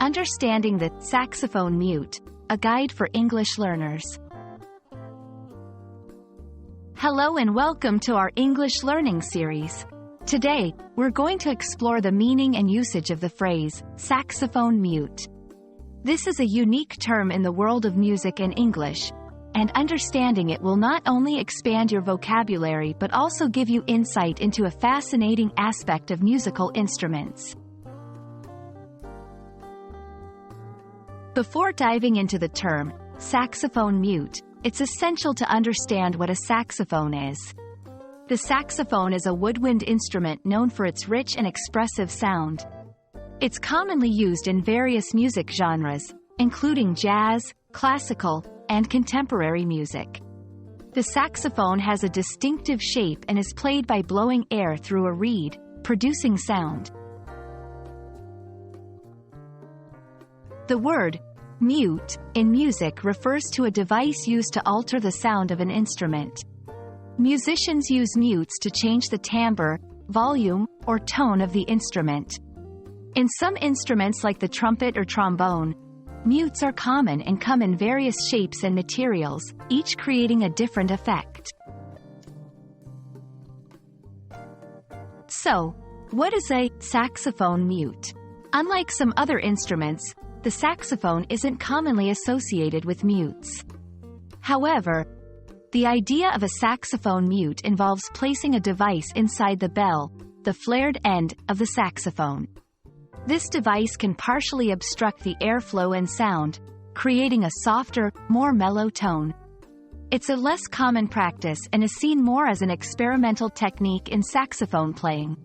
Understanding the Saxophone Mute, a guide for English learners. Hello and welcome to our English learning series. Today, we're going to explore the meaning and usage of the phrase, saxophone mute. This is a unique term in the world of music and English, and understanding it will not only expand your vocabulary but also give you insight into a fascinating aspect of musical instruments. Before diving into the term, saxophone mute, it's essential to understand what a saxophone is. The saxophone is a woodwind instrument known for its rich and expressive sound. It's commonly used in various music genres, including jazz, classical, and contemporary music. The saxophone has a distinctive shape and is played by blowing air through a reed, producing sound. The word mute in music refers to a device used to alter the sound of an instrument. Musicians use mutes to change the timbre, volume, or tone of the instrument. In some instruments like the trumpet or trombone, mutes are common and come in various shapes and materials, each creating a different effect. So, what is a saxophone mute? Unlike some other instruments, the saxophone isn't commonly associated with mutes. However, the idea of a saxophone mute involves placing a device inside the bell, the flared end, of the saxophone. This device can partially obstruct the airflow and sound, creating a softer, more mellow tone. It's a less common practice and is seen more as an experimental technique in saxophone playing.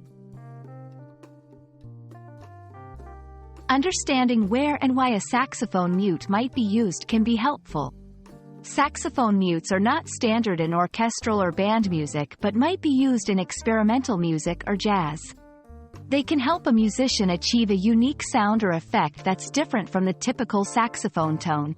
Understanding where and why a saxophone mute might be used can be helpful. Saxophone mutes are not standard in orchestral or band music but might be used in experimental music or jazz. They can help a musician achieve a unique sound or effect that's different from the typical saxophone tone.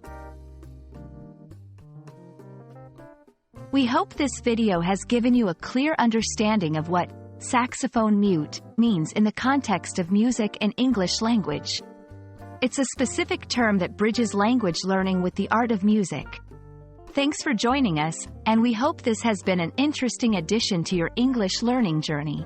We hope this video has given you a clear understanding of what saxophone mute means in the context of music and English language. It's a specific term that bridges language learning with the art of music. Thanks for joining us, and we hope this has been an interesting addition to your English learning journey.